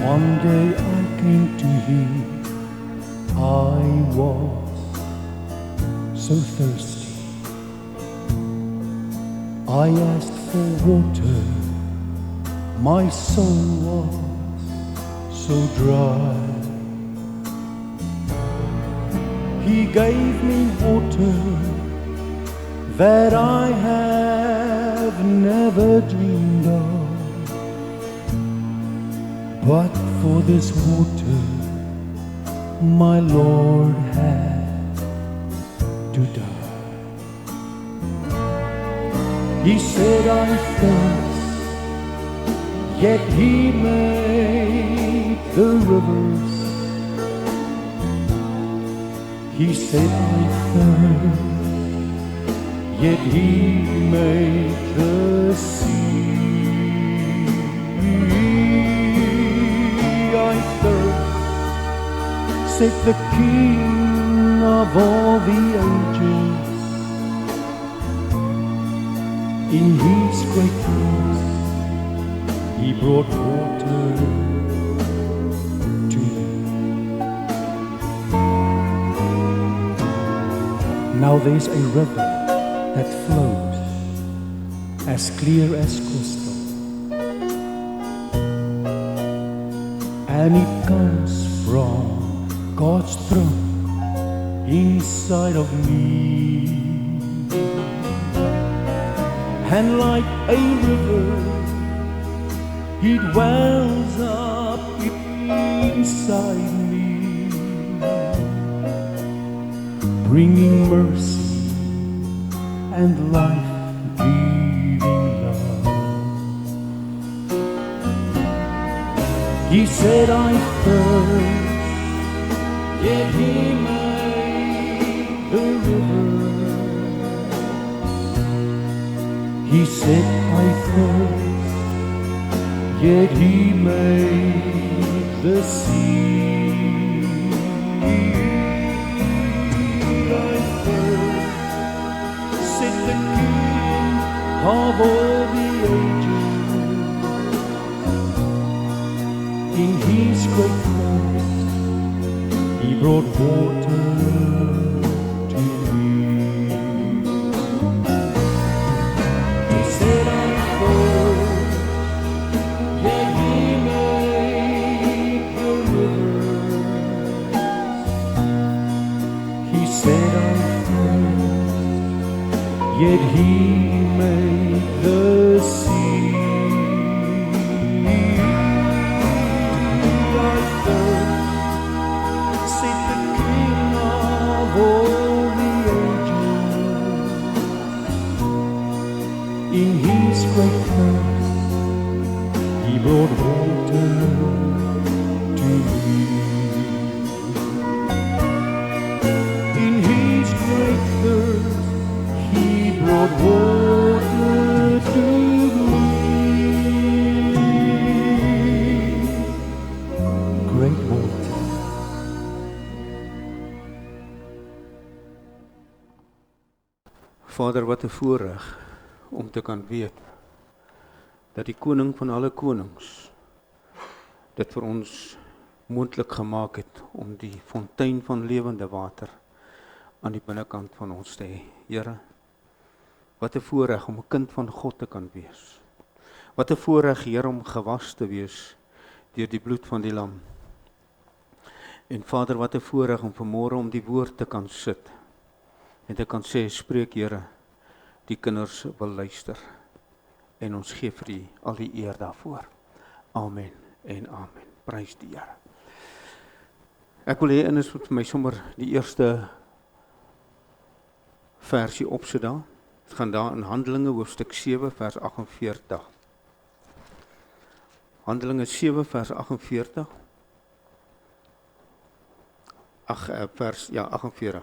One day I came to Him, I was so thirsty. I asked for water, my soul was so dry. He gave me water that I have never dreamed of. But for this water, my Lord had to die. He said I thirst, yet He made the rivers. He said I thirst, yet He made the sea. I thirst, said the King of all the ages. In His great grace, He brought water to me. Now there's a river that flows as clear as crystal, and it comes from God's throne inside of me. And like a river, it wells up inside me, bringing mercy and life-giving love. He said I thirst, yet He made the river. He said I thirst, yet He made the sea. I thirst, said the King of all the ages. In His great grace, He brought water to me. He said I thirst, yet He made the rivers. He said I thirst, yet He made the sea. I thirst, said the King of all the ages. In His great thirst, He brought water to me. In His great thirst, He brought water to me. Great water. Vader, wat 'n voorreg om te kan weet dat die koning van alle konings dit vir ons moontlik gemaak het om die fontein van lewende water aan die binnekant van ons te hê. Here, wat 'n voorreg om 'n kind van God te kan wees. Wat 'n voorreg, Here, om gewas te wees deur die bloed van die lam. En Vader, wat 'n voorreg om vanmôre om die woord te kan sit en te kan sê, spreek Here, die kinders wil luister. En ons gee vir U al die eer daarvoor. Amen en amen. Prys die Here. Ek wil hê is vir my sommer die eerste versie opsit daar. Het gaan daar in Handelinge hoofstuk 7 vers 48. Handelinge 7 vers 48. Vers 48.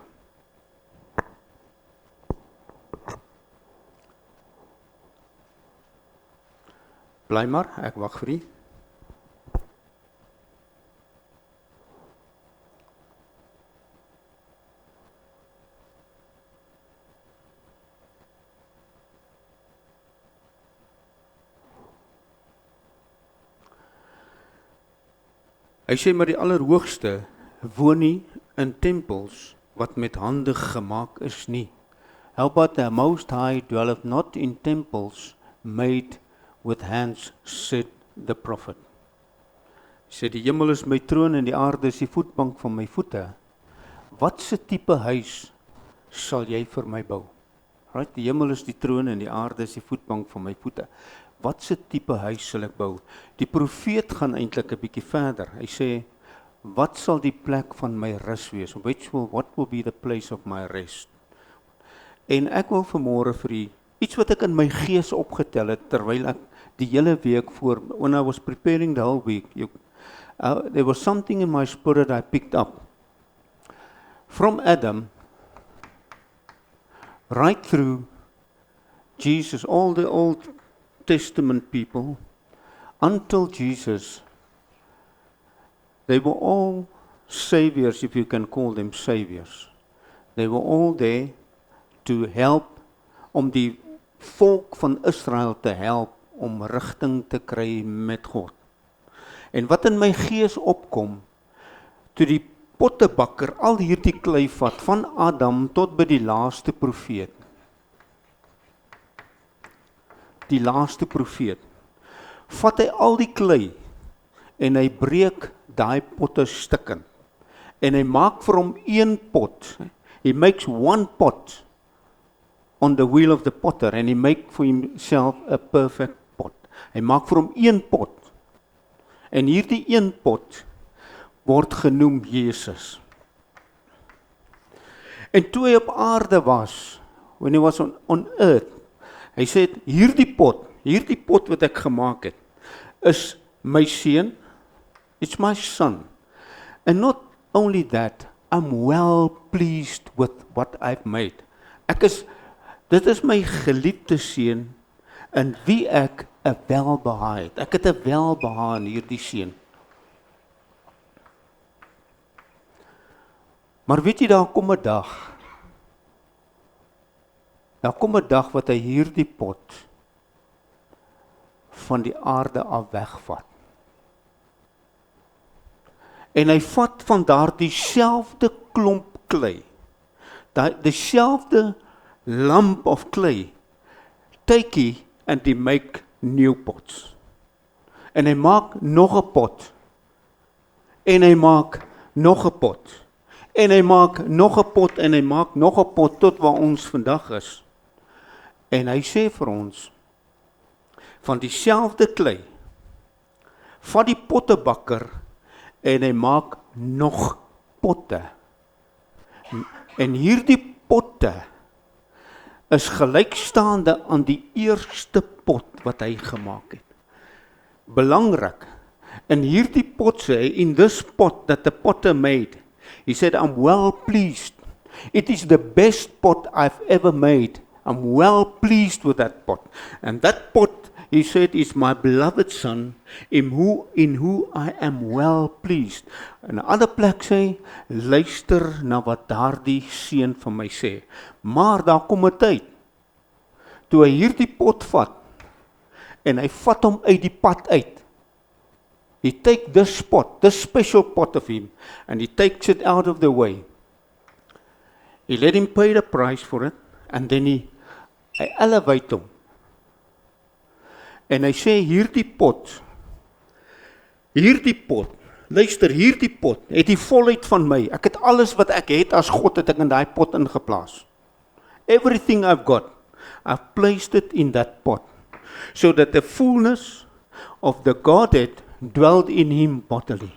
Bly maar, ek wag vir U. Hy sê maar die Allerhoogste woon nie in tempels wat met hande gemaak is nie. How about the Most High dwelleth not in temples Made with hands, said the prophet. Hy sê die hemel is my troon en die aarde is die voetbank van my voete. Wat se tipe huis sal jy vir my bou? Right, die hemel is die troon en die aarde is die voetbank van my voete. Wat se tipe huis sal ek bou? Die profeet gaan eintlik 'n bietjie verder. Hy sê, wat sal die plek van my rus wees? What will be the place of my rest? En ek wil vanmôre vir u iets wat ek in my gees opgetel het terwyl ek die hele week when I was preparing the whole week, there was something in my spirit I picked up. From Adam, right through Jesus, all the Old Testament people, until Jesus, they were all saviors, if you can call them saviors. They were all there to help, om die volk van Israel te help, om rigting te kry met God. En wat in my gees opkom, toe die pottebakker al hierdie klei vat, van Adam tot by die laaste profeet. Die laaste profeet. Vat hy al die klei, en hy breek daai potte stukken. En hy maak vir hom een pot. He makes one pot on the wheel of the potter, and he make for himself a perfect pot. Hy maak vir hom een pot. En hierdie een pot word genoem Jesus. En toe hy op aarde was, when he was on earth, hy sê, hierdie pot wat ek gemaak het, is my seun, it's my son. And not only that, I'm well pleased with what I've made. Dit is my geliefde seun, in wie ek 'n welbehae het. Ek het 'n welbehae in hierdie seun. Maar weet jy, daar kom 'n dag wat hy hierdie pot van die aarde af wegvat. En hy vat van daardie selfde klomp klei, dieselfde lump of clay, take he and he make new pots. En hy maak nog 'n pot. En hy maak nog 'n pot. En hy maak nog 'n pot en hy maak nog 'n pot tot waar ons vandag is. En hy sê vir ons, van dieselfde klei, van die pottebakker, en hy maak nog potte. En hierdie potte is gelykstaande aan die eerste pot wat hy gemaak het. Belangrik, in hierdie pot sê hy, in this pot that the potter made, he said, I'm well pleased. It is the best pot I've ever made. I'm well pleased with that pot. And that pot, he said, is my beloved son, in who I am well pleased. En 'n ander plek sê, luister na wat daardie seun van my sê. Maar daar kom 'n tyd, toe hy hierdie pot vat, en hy vat hom uit die pad uit. He take this pot, this special pot of him, and he takes it out of the way. He let him pay the price for it, and then hy elevate hom. En hy sê, hierdie pot, luister, hierdie pot, het die volheid van my. Ek het alles wat ek het as God, het ek in daai pot ingeplaas. Everything I've got, I've placed it in that pot, so that the fullness of the Godhead dwelled in him bodily.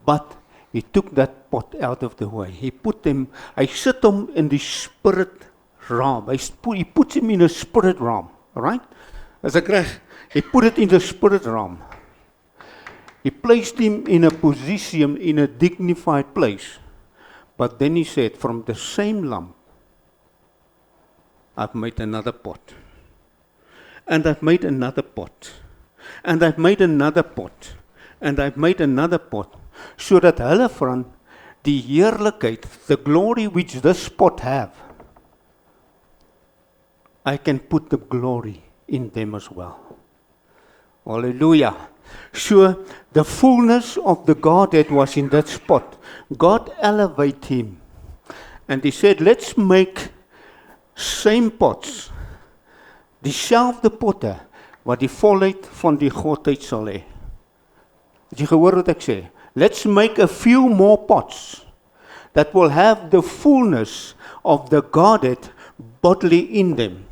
But he took that pot out of the way. Hy sit hom in die spirit realm. He puts him in a spirit realm, right? As ek reg, he put it in the spirit realm. He placed him in a position, in a dignified place. But then he said, from the same lump, I've made another pot. And I've made another pot. And I've made another pot. And I've made another pot. So that hulle van die heerlikheid, the glory which this pot have, I can put the glory in them as well. Hallelujah. So the fullness of the Godhead was in that spot. God elevated him. And he said, let's make same pots. Dieselfde potte wat die volheid van die Godheid sal hê. Het jy gehoor wat ek sê? Let's make a few more pots that will have the fullness of the Godhead bodily in them.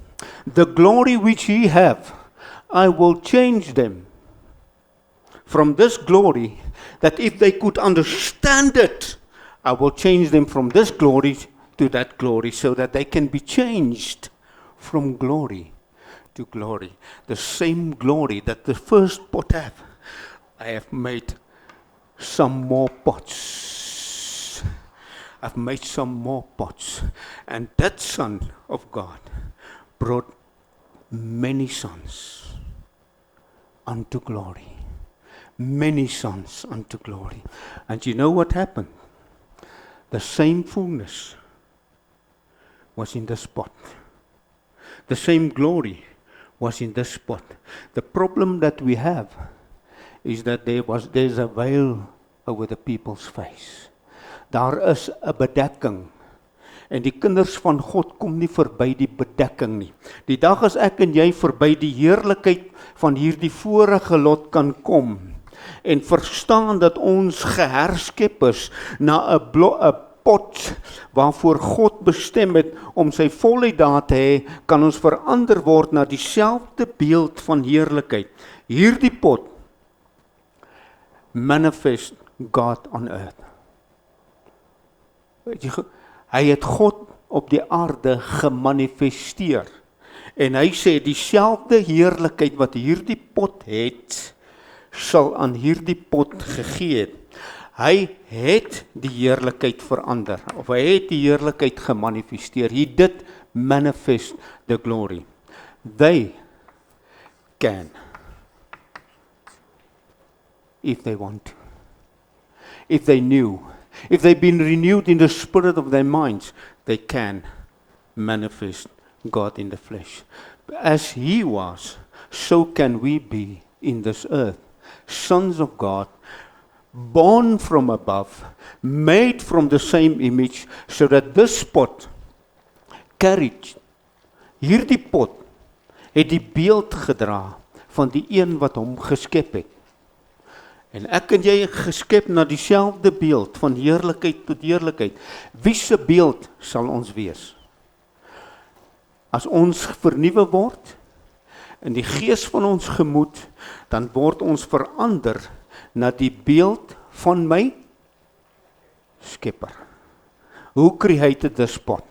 The glory which ye have, I will change them from this glory, that if they could understand it, I will change them from this glory to that glory, so that they can be changed from glory to glory. The same glory that the first pot have, I have made some more pots. I've made some more pots. And that Son of God brought many sons unto glory. Many sons unto glory. And you know what happened? The same fullness was in the spot. The same glory was in the spot. The problem that we have is that there's a veil over the people's face. Daar is 'n bedekking. En die kinders van God kom nie verby die bedekking nie. Die dag as ek en jy verby die heerlikheid van hierdie vorige lot kan kom en verstaan dat ons geherskep is na 'n pot waarvoor God bestem het om sy volheid daar te hê, kan ons verander word na dieselfde beeld van heerlikheid. Hierdie pot manifest God on earth. Hy het God op die aarde gemanifesteer. En hy sê dieselfde heerlikheid wat hierdie pot het, sal aan hierdie pot gegee het. Hy het die heerlikheid verander, of hy het die heerlikheid gemanifesteer. He did manifest the glory. They can, if they want to. If they knew, if they've been renewed in the spirit of their minds, they can manifest God in the flesh. As he was, so can we be in this earth. Sons of God, born from above, made from the same image, so that this pot carried, hierdie pot, het die beeld gedra van die een wat hom geskep het. En ek en jy geskep na dieselfde beeld, van heerlikheid tot heerlikheid. Wie se beeld sal ons wees? As ons vernuwe word, in die gees van ons gemoed, dan word ons verander na die beeld van my skepper. Who created this pot?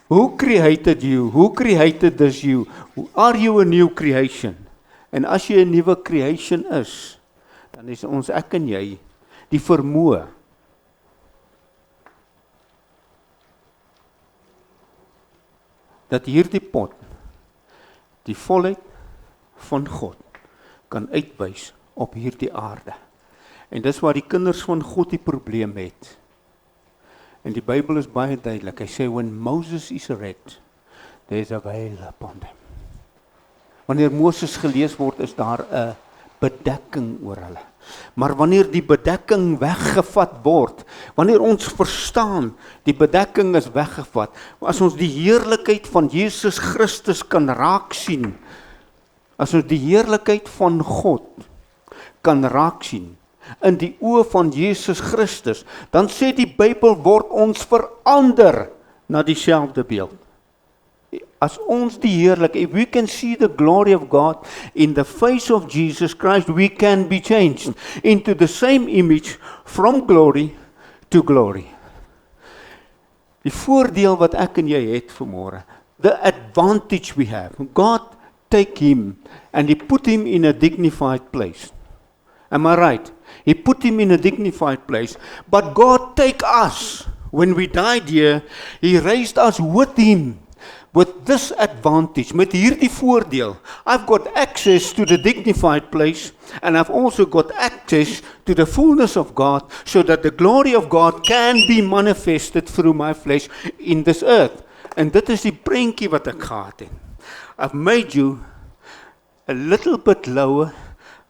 Who created you? Who created this you? Are you a new creation? En as jy 'n nuwe creation is, dan is ons, ek en jy, die vermoë dat hierdie pot die volheid van God kan uitwys op hierdie aarde. En dis waar die kinders van God die probleem het. En die Bybel is baie duidelik. Hy sê, when Moses is read, there is a veil upon them. Wanneer Moses gelees word, is daar 'n bedekking oor hulle. Maar wanneer die bedekking weggevat word, wanneer ons verstaan, die bedekking is weggevat, as ons die heerlikheid van Jesus Christus kan raak sien, as ons die heerlikheid van God kan raak sien, in die oë van Jesus Christus, dan sê die Bybel, word ons verander na dieselfde beeld. As ons die heerlik, if we can see the glory of God in the face of Jesus Christ, we can be changed into the same image from glory to glory. Die voordeel wat ek en jy het vanmôre, the advantage we have, God take him and he put him in a dignified place. Am I right? He put him in a dignified place, but God take us, when we died here, he raised us with him, with this advantage, met hierdie voordeel. I've got access to the dignified place, and I've also got access to the fullness of God, so that the glory of God can be manifested through my flesh in this earth. En dit is die prentjie wat ek gehad het. I've made you a little bit lower,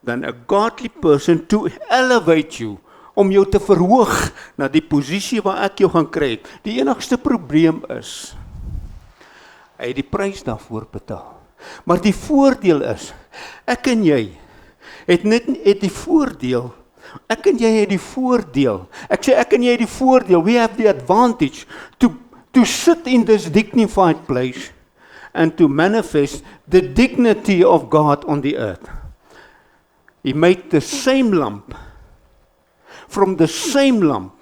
than a godly person to elevate you, om jou te verhoog na die posisie waar ek jou gaan kry het. Die enigste probleem is, hy het die prys daarvoor betaal. Maar die voordeel is, ek en jy het die voordeel, ek en jy het die voordeel, ek sê ek en jy het die voordeel, we have the advantage to sit in this dignified place and to manifest the dignity of God on the earth. He made the same lamp. From the same lamp,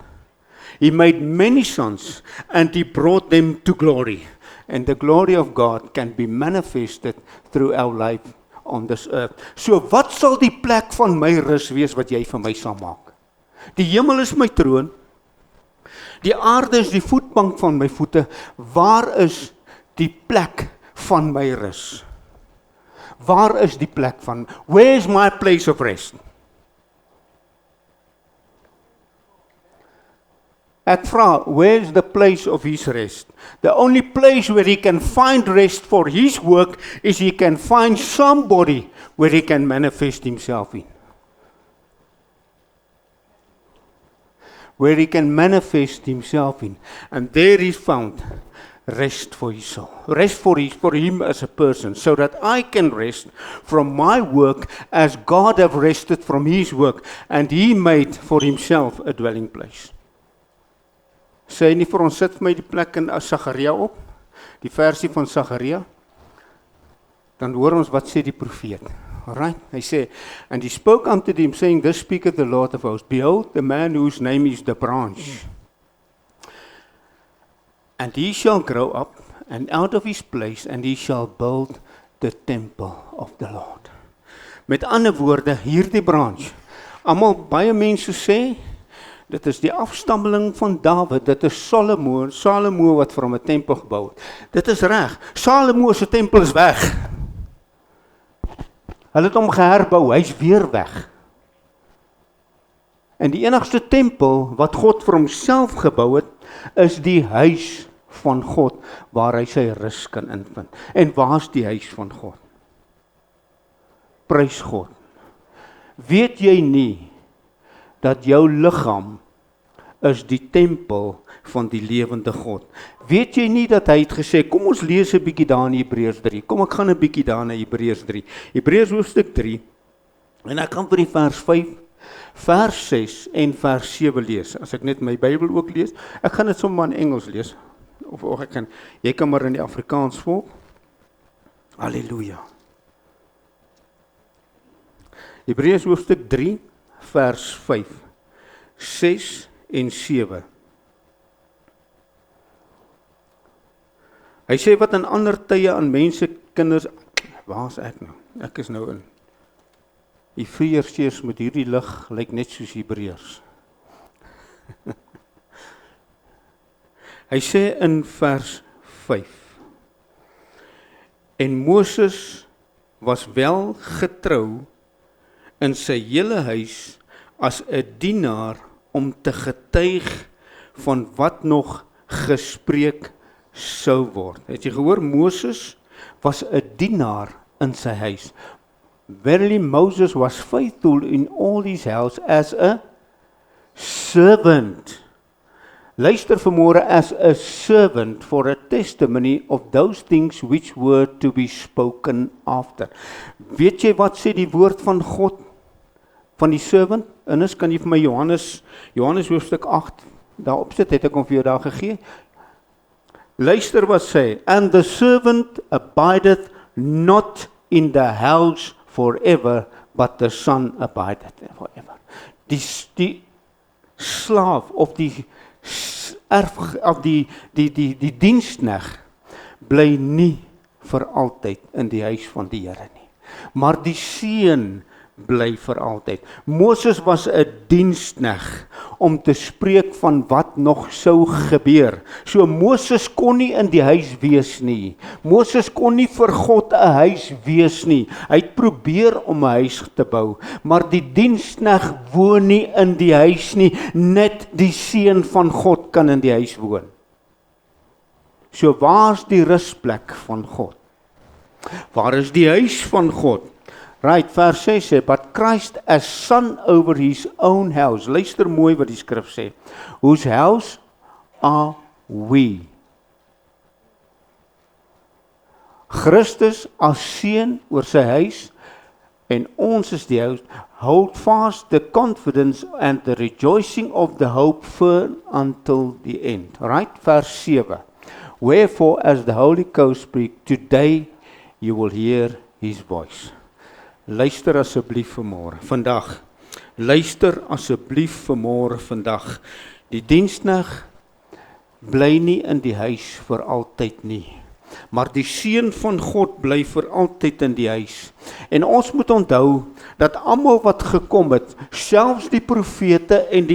he made many sons, and he brought them to glory. And the glory of God can be manifested through our life on this earth. So wat sal die plek van my rus wees wat jy vir my sal maak? Die hemel is my troon, die aarde is die voetbank van my voete. Waar is die plek van my rus? Waar is die plek van, where is my place of rest? Ek vra, where is the place of his rest? The only place where he can find rest for his work is he can find somebody where he can manifest himself in. Where he can manifest himself in. And there he found rest for his soul. Rest for him as a person, so that I can rest from my work as God have rested from his work. And he made for himself a dwelling place. Sê nie vir ons, sit vir my die plek in Sagaria op, die versie van Sagaria, dan hoor ons wat sê die profeet. Alright, hy sê, and he spoke unto them, saying, thus speaketh the Lord of hosts, behold, the man whose name is the branch, and he shall grow up, and out of his place, and he shall build the temple of the Lord. Met ander woorde, hierdie branch, almal baie mense sê, dit is die afstammeling van Dawid, dit is Salomo wat vir hom 'n tempel gebou het. Dit is reg, Salomo se tempel is weg. Hulle het hom geherbou, hy's weer weg. En die enigste tempel wat God vir homself gebou het, is die huis van God, waar hy sy rus kan invind. En waar is die huis van God? Prys God. Weet jy nie, dat jou liggaam is die tempel van die lewende God. Weet jy nie dat hy het gesê, kom ons lees 'n bietjie daar in Hebreërs 3, kom ek gaan 'n bietjie daar na Hebreërs 3, Hebreërs hoofstuk 3, en ek kan vir die vers 5, vers 6 en vers 7 lees, as ek net my Bybel ook lees, ek gaan dit sommer in Engels lees, of jy kan maar in die Afrikaans volg. Halleluja. Hebreërs hoofstuk 3, vers 5, 6 en 7. Hy sê wat in ander tye aan mense, kinders, waar is ek nou? Ek is nou in Efesiërs met hierdie lig, lyk net soos Hebreërs. Hy sê in vers 5, en Moses was wel getrou in sy hele huis as 'n dienaar om te getuig van wat nog gespreek sou word. Het jy gehoor, Moses was 'n dienaar in sy huis. Verily Moses was faithful in all his house as a servant. Luister vanmôre, as a servant for a testimony of those things which were to be spoken after. Weet jy wat sê die woord van God van die servant? Innes, kan jy vir my Johannes hoofstuk 8 daarop sit, het ek hom vir jou daar gegee. Luister wat sê, and the servant abideth not in the house forever, but the son abideth forever. Die slaaf of die diensknegt bly nie vir altyd in die huis van die Here nie, maar die seun bly vir altyd. Moses was 'n diensknegt om te spreek van wat nog sou gebeur. So Moses kon nie in die huis wees nie. Moses kon nie vir God 'n huis wees nie. Hy het probeer om 'n huis te bou, maar die diensknegt woon nie in die huis nie. Net die seun van God kan in die huis woon. So waar's die rusplek van God? Waar is die huis van God? Right, vers 6 sê, but Christ as son over his own house. Luister mooi wat die skrif sê. Whose house are we? Christus as seun oor sy huis, en ons is die huis. Hold fast the confidence and the rejoicing of the hope firm until the end. Right, vers 7. Wherefore, as the Holy Ghost speak, today you will hear his voice. Luister asseblief vanmôre, vandag. Luister asseblief vanmôre, vandag. Die diensknegt bly nie in die huis vir altyd nie. Maar die seun van God bly vir altyd in die huis. En ons moet onthou dat almal wat gekom het, selfs die profete en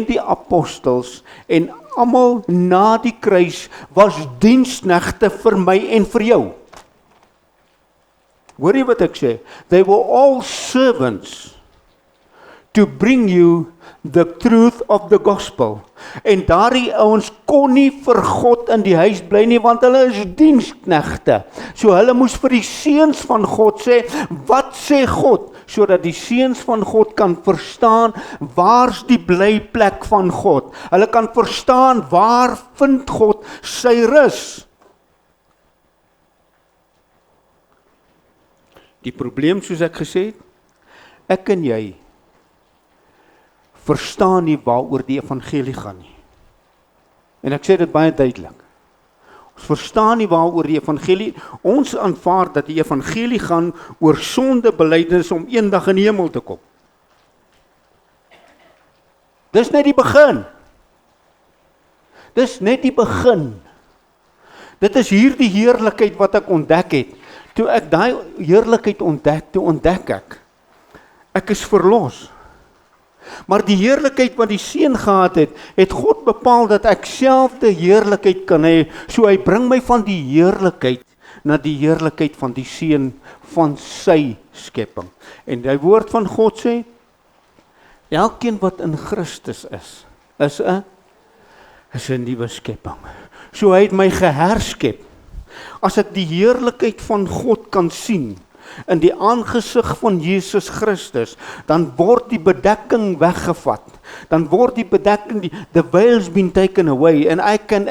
die apostels en almal na die kruis was diensknegte vir my en vir jou. Hoor jy wat ek sê? They were all servants to bring you the truth of the gospel. En daardie ouens kon nie vir God in die huis bly nie, want hulle is diensknegte. So hulle moes vir die seuns van God sê, wat sê God? Sodat die seuns van God kan verstaan, waar's die blyplek van God? Hulle kan verstaan, waar vind God sy rus? Die probleem, soos ek gesê het, ek en jy verstaan nie waaroor die evangelie gaan nie. En ek sê dit baie duidelik. Ons verstaan nie waaroor die evangelie, ons aanvaar dat die evangelie gaan oor sondebelydenis om eendag in die hemel te kom. Dis net die begin. Dis net die begin. Dit is hierdie heerlikheid wat ek ontdek het. Toe ek daai heerlikheid ontdek ek is verlos. Maar die heerlikheid wat die seun gehad het, het God bepaal dat ek self die heerlikheid kan hê. So hy bring my van die heerlikheid na die heerlikheid van die seun van sy skepping. En die woord van God sê, elkeen wat in Christus is 'n nuwe skepping. So hy het my geherskep. As ek die heerlikheid van God kan sien, in die aangesig van Jesus Christus, dan word die bedekking weggevat. Dan word die bedekking, the veil's been taken away, en ek kan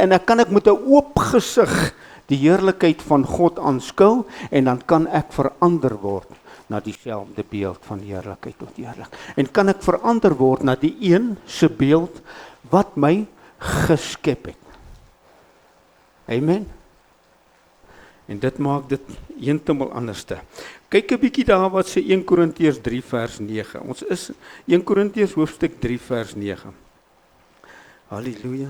met 'n oop gesig die heerlikheid van God aanskou, en dan kan ek verander word na dieselfde beeld van heerlikheid tot heerlikheid. En kan ek verander word na die een se beeld wat my geskep het. Amen. En dit maak dit heeltemal anderste. Kyk 'n bietjie daar wat sê 1 Korintiërs 3 vers 9. Ons is 1 Korintiërs hoofstuk 3 vers 9. Halleluja.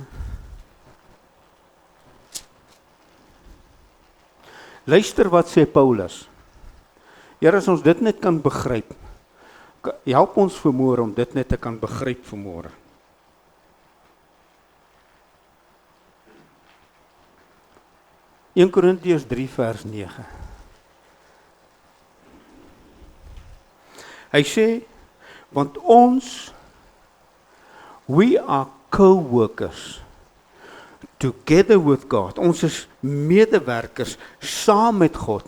Luister wat sê Paulus. Here, as ons dit net kan begryp, help ons vanmôre om dit net te kan begryp vanmôre. In Korintiërs 3 vers 9. Hy sê, want ons, we are co-workers together with God. Ons is medewerkers saam met God.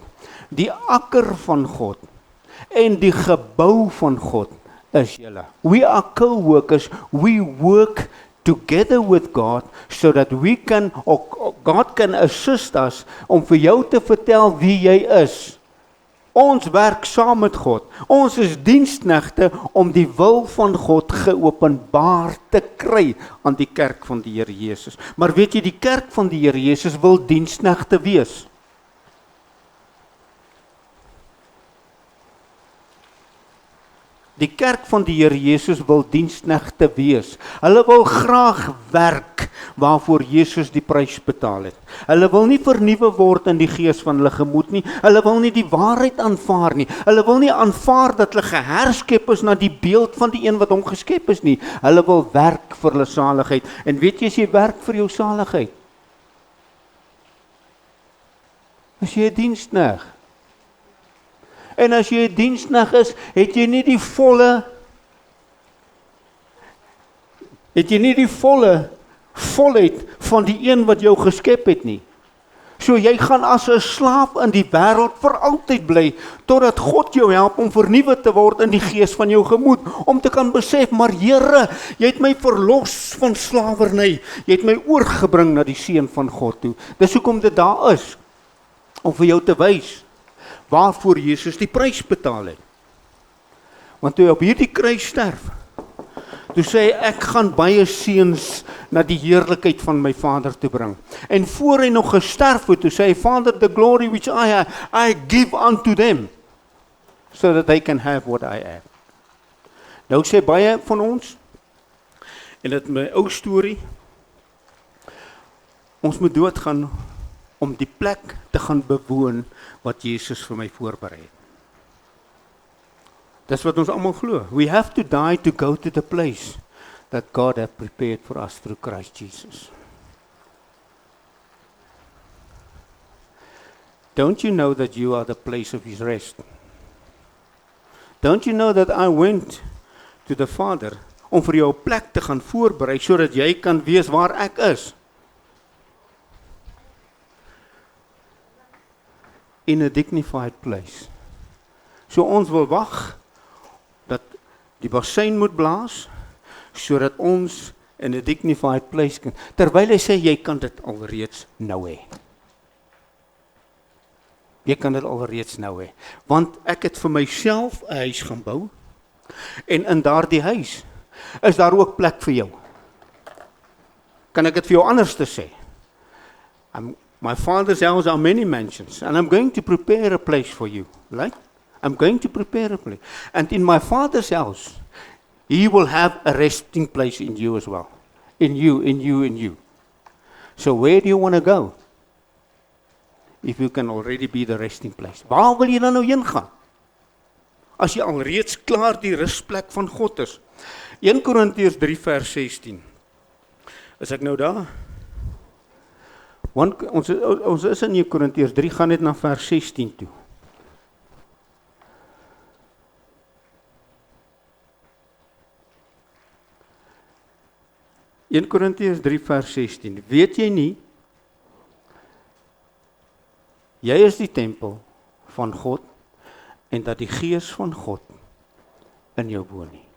Die akker van God en die gebou van God is julle. We are co-workers, we work together with God, so that we can, or God can assist us om vir jou te vertel wie jy is. Ons werk saam met God. Ons is diensknegte om die wil van God geopenbaar te kry aan die kerk van die Here Jesus. Maar weet jy, die kerk van die Here Jesus wil diensknegte wees. Die kerk van die Here Jesus wil diensknegte wees. Hulle wil graag werk waarvoor Jesus die prys betaal het. Hulle wil nie vernuwe word in die gees van hulle gemoed nie. Hulle wil nie die waarheid aanvaar nie. Hulle wil nie aanvaar dat hulle geherskep is na die beeld van die een wat hom geskep is nie. Hulle wil werk vir hulle saligheid. En weet jy, as jy werk vir jou saligheid, as jy 'n diensknegt, en as jy 'n diensknegt is, het jy nie die volheid van die een wat jou geskep het nie. So jy gaan as 'n slaaf in die wêreld vir altyd bly, totdat God jou help om vernuwe te word in die gees van jou gemoed, om te kan besef, maar Here, jy het my verlos van slawerny, jy het my oorgebring na die seun van God toe. Dis hoekom dit daar is, om vir jou te wys, waarvoor Jesus die prys betaal het. Want toe hy op hierdie kruis sterf, toe sê hy, ek gaan baie seuns na die heerlikheid van my Vader te bring. En voor hy nog gesterf het, toe sê hy, Father, the glory which I give unto them, so that they can have what I have. Nou sê baie van ons, en dit my ou storie, ons moet doodgaan om die plek te gaan bewoon wat Jesus vir my voorberei het. Dis wat ons almal glo. We have to die to go to the place that God has prepared for us through Christ Jesus. Don't you know that you are the place of His rest? Don't you know that I went to the Father om vir jou 'n plek te gaan voorberei sodat jy kan weet waar ek is? In a dignified place. So ons wil wag dat die bassein moet blaas, sodat ons in a dignified place kan, terwyl hy sê, jy kan dit alreeds nou hê. Jy kan dit alreeds nou hê, want ek het vir myself 'n huis gaan bou, en in daardie huis is daar ook plek vir jou. Kan ek dit vir jou anders te sê? My Father's house are many mansions, and I'm going to prepare a place for you, right? I'm going to prepare a place. And in my Father's house, He will have a resting place in you as well. In you, in you, in you. So where do you want to go? If you can already be the resting place. Waar wil jy dan nou heen gaan? As jy alreeds klaar die rusplek van God is. 1 Korintiërs 3 vers 16. Is ek nou daar? Want ons is in 1 Korintiërs 3, gaan net na vers 16 toe. In Korintiërs 3 vers 16, weet jy nie, jy is die tempel van God, en dat die Gees van God in jou woon nie.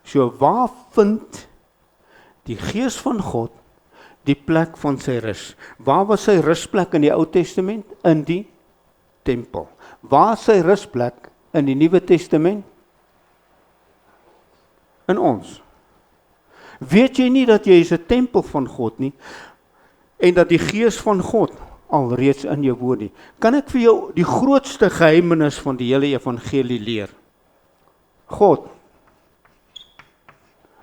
So waar vind die Gees van God die plek van sy rus? Waar was sy rusplek in die Ou Testament? In die tempel. Waar is sy rusplek in die Nuwe Testament? In ons. Weet jy nie dat jy is 'n tempel van God nie, en dat die Gees van God alreeds in jou woon nie? Kan ek vir jou die grootste geheimenis van die hele evangelie leer? God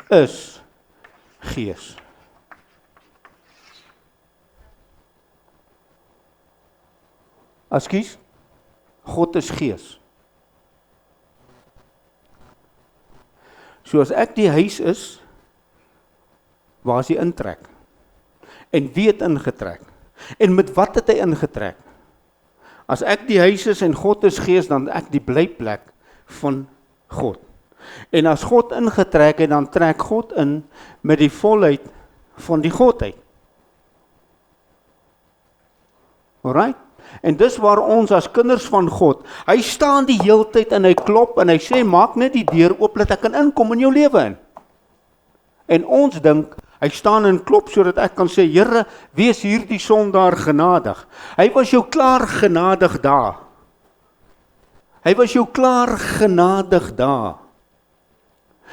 is Gees. Ekskuus? God is Gees. So as ek die huis is, waar is hy intrek? En wie het ingetrek? En met wat het hy ingetrek? As ek die huis is en God is Gees, dan ek die blyplek van God. En as God ingetrek het, dan trek God in met die volheid van die Godheid. Alright? En dis waar ons as kinders van God, hy staan die heeltyd en hy klop en hy sê, maak net die deur oop dat ek kan inkom in jou lewe in. En ons dink, hy staan en klop sodat ek kan sê, Here, wees hierdie sondaar genadig. Hy was jou klaar genadig daar. Hy was jou klaar genadig daar.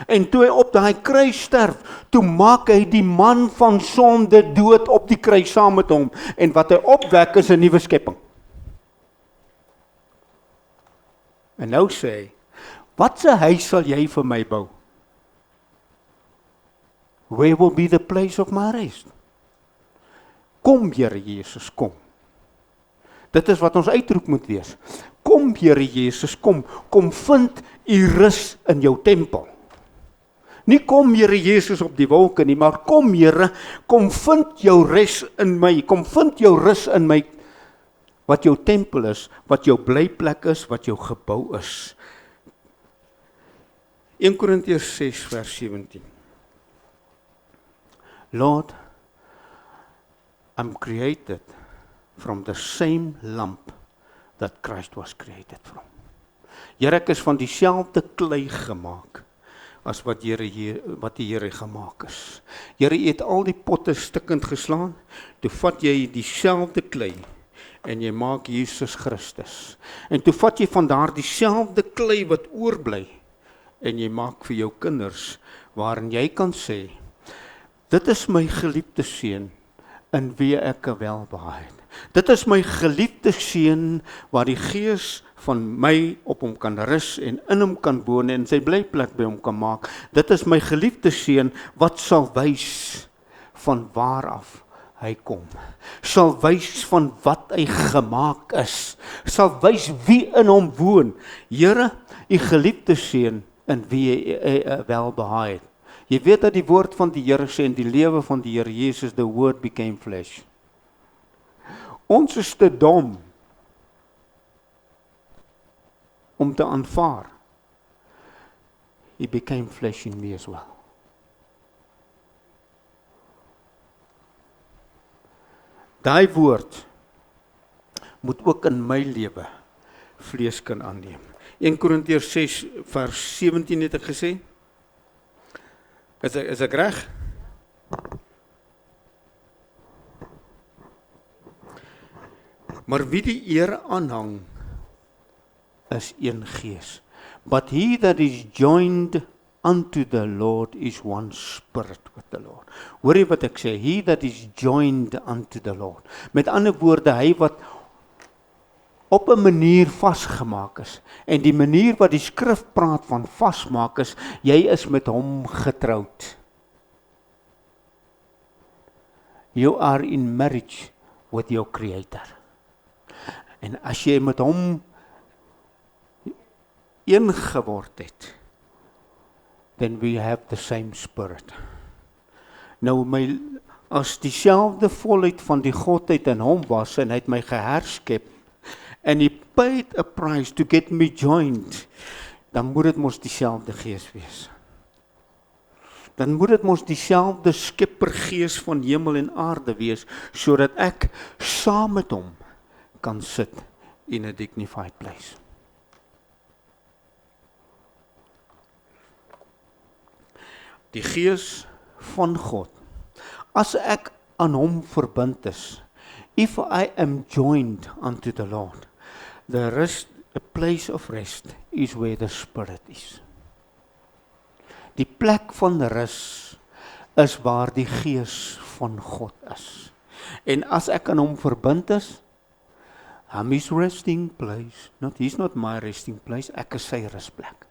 En toe hy op daai kruis sterf, toe maak hy die man van sonde dood op die kruis saam met hom. En wat hy opwek is 'n nuwe skepping. En nou sê hy, wat 'n huis sal jy vir my bou? Where will be the place of my rest? Kom, Here Jesus, kom. Dit is wat ons uitroep moet wees. Kom, Here Jesus, kom. Kom vind u rus in jou tempel. Nie kom, Here Jesus, op die wolke nie, maar kom, Here, kom vind jou rus in my. Kom vind jou rus in my, wat jou tempel is, wat jou blyplek is, wat jou gebou is. 1 Korintiërs 6 vers 17. Lord, I'm created from the same lump that Christ was created from. Here, ek is van dieselfde klei gemaak as wat die Here gemaak is. Here, jy het al die potte stikkend geslaan, toe vat jy dieselfde klei en jy maak Jesus Christus. En toe vat jy van daar dieselfde klei wat oorbly en jy maak vir jou kinders waarin jy kan sê, dit is my geliefde seun in wie ek welbehaag het. Dit is my geliefde seun waar die Gees van my op hom kan rus en in hom kan woon en sy blyplek by hom kan maak. Dit is my geliefde seun wat sal wys van waar af hy kom. Sal wys van wat hy gemaak is. Sal wys wie in hom woon. Here, u geliefde seun in wie hy welbehaag het. Jy weet dat die woord van die Here sê in die lewe van die Here Jesus, the word became flesh. Ons is te dom om te aanvaar. He became flesh in me as well. Daai woord moet ook in my lewe vlees kan aanneem. 1 Korintiërs 6 vers 17 het ek gesê. Is ek reg? Maar wie die eer aanhang, is een gees. But he that is joined unto the Lord is one spirit with the Lord. Hoor jy wat ek sê? He that is joined unto the Lord. Met ander woorde, hy wat op 'n manier vasgemaak is. En die manier wat die skrif praat van vasmaak is, jy is met hom getroud. You are in marriage with your Creator. En as jy met hom een geword het, then we have the same spirit. Nou, as dieselfde volheid van die Godheid in hom was, en hy het my geherskep, and he paid a price to get me joined, dan moet dit mos dieselfde gees wees. Dan moet dit mos dieselfde skeppergees van hemel en aarde wees, sodat ek saam met hom kan sit in a dignified place. Die gees van God, as ek aan hom verbind is, if I am joined unto the Lord, the rest, a place of rest is where the Spirit is. Die plek van rus is waar die gees van God is. En as ek aan hom verbind is, I'm his resting place. He's not my resting place, ek is sy rusplek.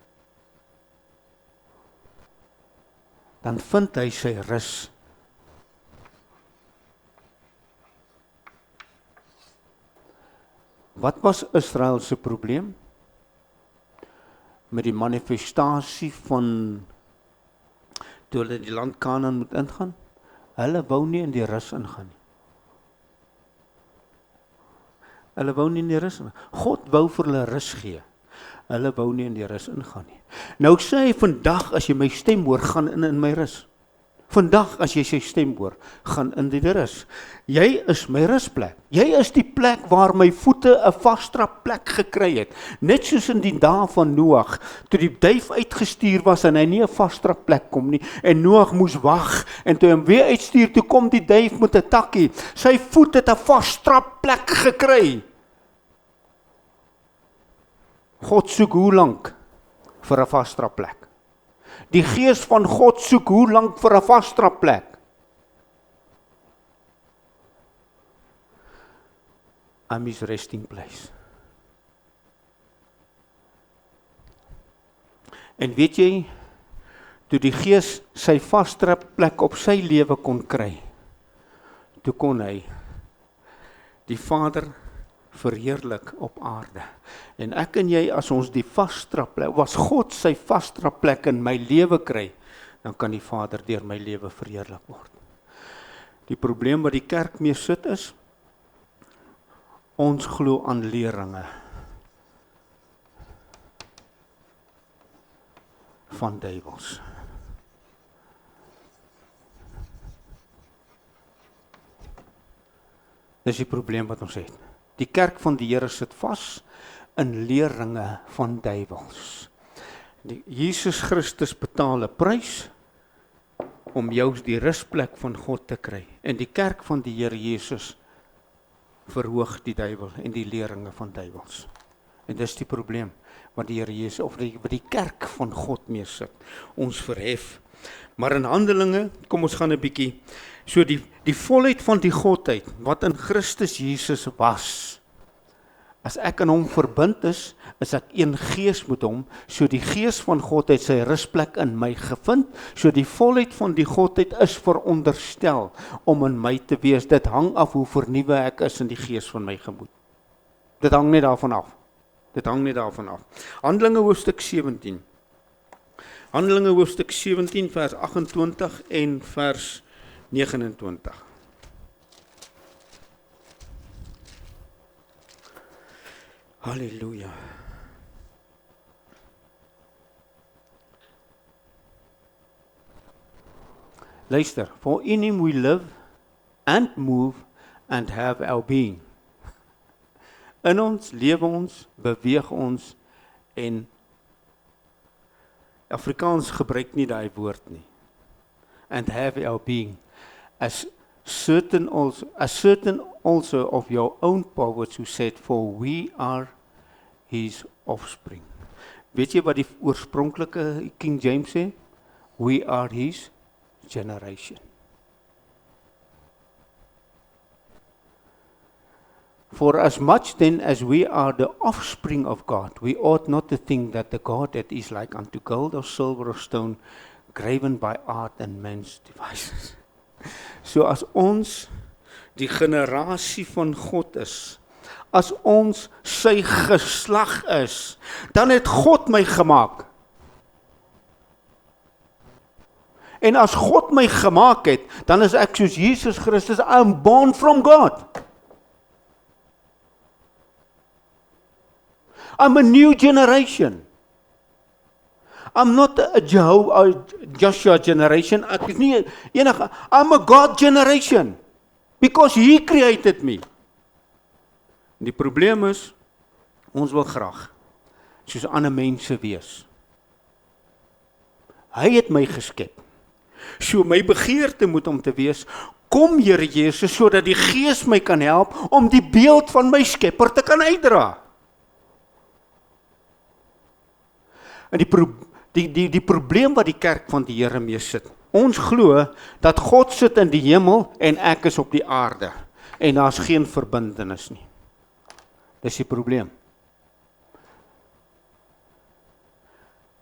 Dan vind hy sy rus. Wat was Israel se probleem? Met die manifestasie van toe hulle die land Kanaan moet ingaan? Hulle wou nie in die rus ingaan nie. Hulle wou nie in die rus ingaan. God wou vir hulle rus gee. Hulle wou nie in die rus ingaan nie. Nou sê hy, vandag as jy my stem hoor, gaan in my rus. Vandag as jy sy stem hoor, gaan in die rus. Jy is my rusplek. Jy is die plek waar my voete 'n vasdrap plek gekry het. Net soos in die dae van Noag, toe die duif uitgestuur was en hy nie 'n vasdrap plek kom nie, en Noag moes wag, en toe hom weer uitstuur, toe kom die duif met 'n takkie. Sy voet het 'n vasdrap plek gekry. God soek hoe lank vir 'n vasdrap plek? Die gees van God soek hoe lank vir 'n vasdrap plek? I'm his resting place. En weet jy, toe die gees sy vasdrap plek op sy lewe kon kry, toe kon hy die Vader verheerlik op aarde. En ek en jy, as ons die vasdrap plek, as God sy vasdrap plek in my lewe kry, dan kan die Vader deur my lewe verheerlik word. Die probleem wat die kerk mee sit is, ons glo aan leringe van duiwels. Dis die probleem wat ons het. Die kerk van die Here sit vas in leerringe van duiwels. Jesus Christus betaal 'n prys om jou die rusplek van God te kry. En die kerk van die Here Jesus verhoog die duiwel en die leerringe van duiwels. En dis die probleem wat die Here Jesus of wat die kerk van God mee sit. Ons verhef. Maar in Handelinge, kom ons gaan 'n bietjie, so die volheid van die Godheid wat in Christus Jesus was. As ek aan hom verbind is ek een gees met hom, so die gees van God het sy rusplek in my gevind, so die volheid van die Godheid is veronderstel om in my te wees. Dit hang af hoe vernuwe ek is in die gees van my gemoed. Dit hang net daarvan af. Handelinge hoofstuk 17. Handelinge hoofstuk 17 vers 28 en vers 29. Halleluja. Luister, for in him we live and move and have our being. In ons lewe ons, beweeg ons en Afrikaans gebruik nie daai woord nie. And have our being. As certain also of your own poets who said, for we are his offspring. Weet jy wat die oorspronklike King James sê? We are his generation. For as much then as we are the offspring of God, we ought not to think that the Godhead is like unto gold or silver or stone, graven by art and man's devices. So as ons die generasie van God is, as ons sy geslag is, dan het God my gemaak. En as God my gemaak het, dan is ek soos Jesus Christus, I am born from God. I'm a new generation. I'm not a Joshua generation. Ek is nie enige, I'm a God generation. Because he created me. Die probleem is, ons wil graag soos ander mense wees. Hy het my geskep. So my begeerte moet om te wees, kom Here Jesus, sodat die Gees my kan help om die beeld van my Skepper te kan uitdra. En die probleem wat die kerk van die Here mee sit, ons glo dat God sit in die hemel en ek is op die aarde en daar's geen verbintenis nie. Dis die probleem.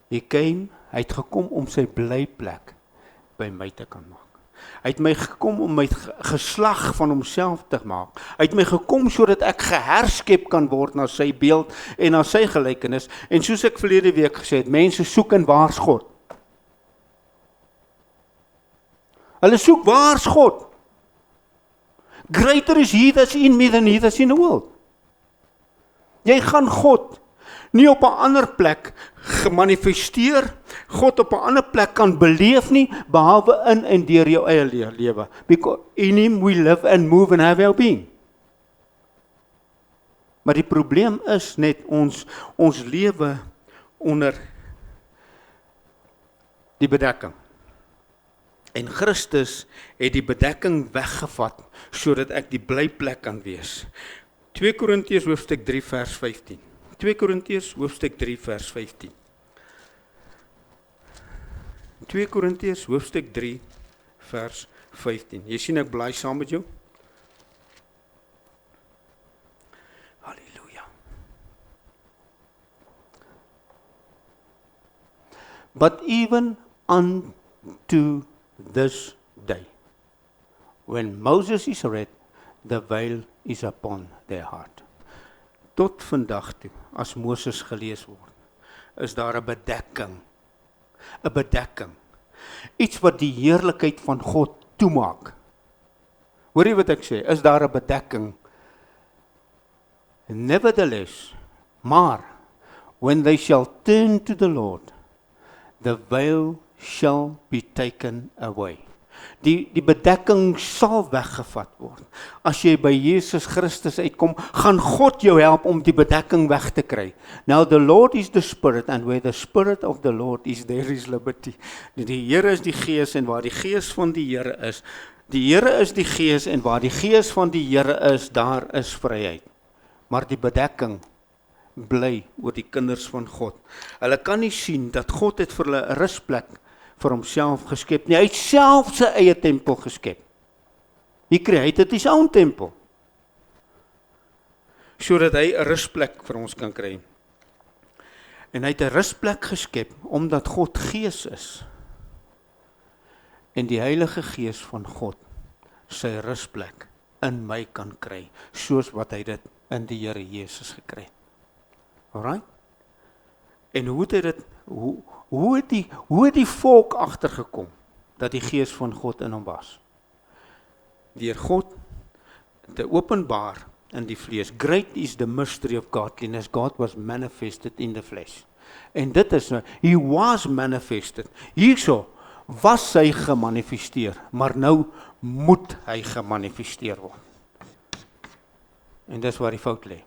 Hy het gekom om sy blyplek by my te kan maak. Hy het my gekom om my geslag van homself te maak. Hy het my gekom sodat ek geherskep kan word na sy beeld en na sy gelykenis. En soos ek verlede week gesê het, mense soek en waar's God? Hulle soek waar's God? Greater is he that's in me than he that's in the world. Jy gaan God nie op 'n ander plek gemanifesteer, God op 'n ander plek kan beleef nie, behalwe in en deur jou eie lewe. Because in him we live and move and have our being. Maar die probleem is net ons lewe onder die bedekking. En Christus het die bedekking weggevat, sodat ek die blyplek kan wees. 2 Korintiërs hoofstuk 3 vers 15. 2 Korintiërs hoofstuk 3 vers 15. 2 Korintiërs hoofstuk 3 vers 15. Jy sien ek blaai saam met jou? Halleluja. But even unto this day, when Moses is read, the veil is upon their heart. Tot vandag toe, as Moses gelees word, is daar 'n bedekking. 'n Bedekking. Iets wat die heerlikheid van God toemaak. Hoor jy wat ek sê? Is daar 'n bedekking? Nevertheless, maar, when they shall turn to the Lord, the veil shall be taken away. Die bedekking sal weggevat word. As jy by Jesus Christus uitkom, gaan God jou help om die bedekking weg te kry. Now the Lord is the Spirit, and where the Spirit of the Lord is, there is liberty. Die Here is die Gees, en waar die Gees van die Here is, die Here is die Gees, en waar die Gees van die Here is, daar is vryheid. Maar die bedekking bly oor die kinders van God. Hulle kan nie sien dat God het vir hulle 'n rusplek vir homself geskep nie. Hy het self sy eie tempel geskep. He created his own temple. Sodat hy 'n rusplek vir ons kan kry. En hy het 'n rusplek geskep omdat God Gees is. En die Heilige Gees van God sy rusplek in my kan kry, soos wat hy dit in die Here Jesus gekry het. Alright? En hoe het die volk agtergekom dat die Gees van God in hom was? Deur God te openbaar in die vlees. Great is the mystery of godliness. God was manifested in the flesh. En dit is, he was manifested. Hierso was hy gemanifesteer, maar nou moet hy gemanifesteer word. En dis waar die fout lê.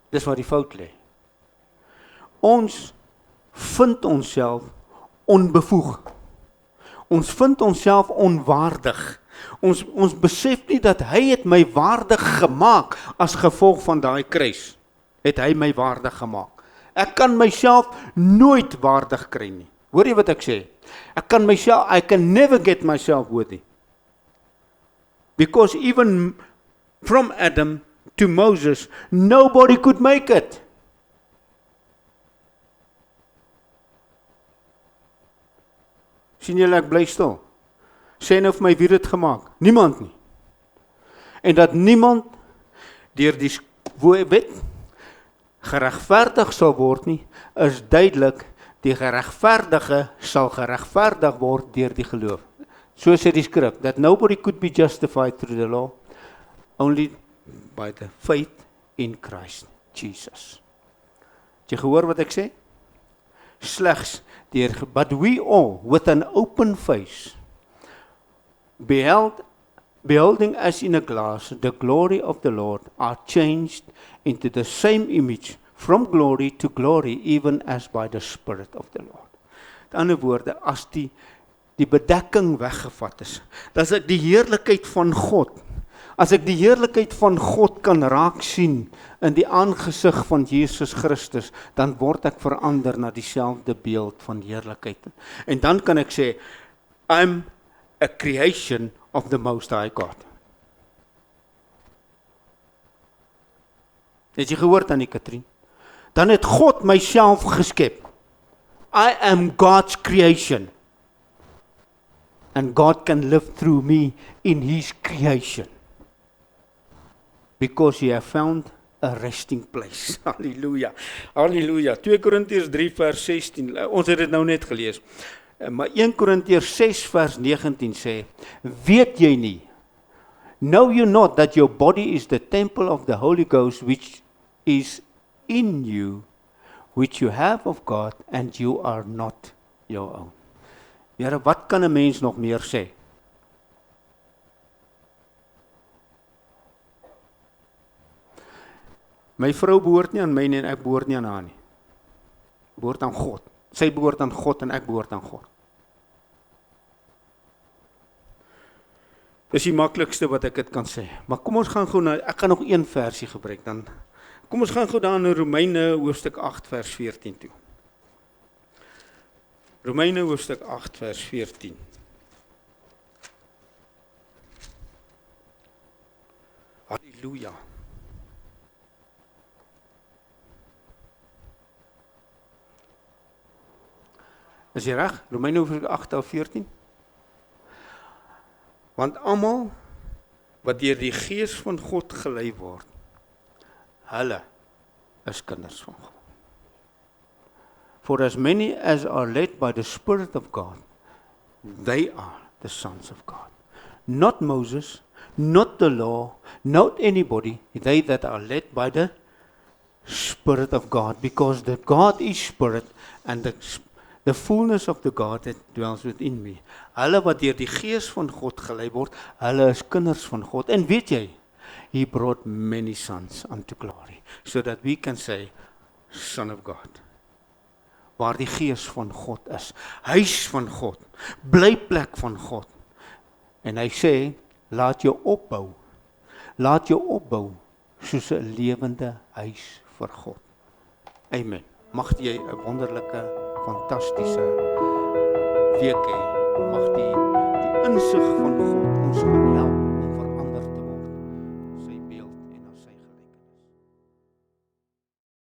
Dis waar die fout lê. Ons vind onsself onbevoeg. Ons vind onsself onwaardig. Ons besef nie dat hy het my waardig gemaak as gevolg van daai kruis. Het hy my waardig gemaak. Ek kan myself nooit waardig kry nie. Hoor jy wat ek sê? I can never get myself worthy. Because even from Adam to Moses, nobody could make it. Sien julle, ek bly stil. Sê nou vir my wie dit gemaak? Niemand nie. En dat niemand deur die wet geregverdig sal word nie, is duidelik. Die geregverdige sal geregverdig word deur die geloof. So sê die skrif, that nobody could be justified through the law, only by the faith in Christ Jesus. Het jy gehoor wat ek sê? Slegs deur, but we all with an open face, beholding as in a glass the glory of the Lord, are changed into the same image from glory to glory, even as by the Spirit of the Lord. Met ander woorde, as die bedekking weggevat is, as ek die heerlikheid van God, as ek die heerlikheid van God kan raak sien in die aangesig van Jesus Christus, dan word ek verander na dieselfde beeld van heerlikheid. En dan kan ek sê, I'm a creation of the Most High God. Het jy gehoord aan die Katrien? Dan het God myself geskep. I am God's creation. And God can live through me in his creation. Because he have found a resting place. Halleluja. Halleluja. 2 Korintiërs 3 vers 16. Ons het dit nou net gelees. Maar 1 Korintiërs 6 vers 19 sê, weet jy nie, know you not that your body is the temple of the Holy Ghost, which is in you, which you have of God, and you are not your own. Here, wat kan 'n mens nog meer sê? My vrou behoort nie aan my nie en ek behoort nie aan haar nie. Behoort aan God. Sy behoort aan God en ek behoort aan God. Dis die maklikste wat ek dit kan sê. Maar kom ons gaan gou na, ek gaan nog een versie gebruik dan. Kom ons gaan gou daar na Romeine hoofstuk 8 vers 14 toe. Romeine hoofstuk 8 vers 14. Halleluja. Is jy reg? Romeine hoofstuk 8 vers 14. Want almal wat deur die Gees van God gelei word, hulle is kinders van God. For as many as are led by the Spirit of God, they are the sons of God. Not Moses, not the law, not anybody, they that are led by the Spirit of God, because the God is Spirit, and The fullness of the Godhead dwells within me. Hulle wat deur die Gees van God gelei word, hulle is kinders van God. En weet jy, He brought many sons unto glory, so that we can say, Son of God. Waar die Gees van God is, huis van God, blyplek van God. En hy sê, laat jou opbou soos 'n lewende huis vir God. Amen. Mag jy 'n wonderlike, fantastiese week hê. Mag die insig van God ons gaan help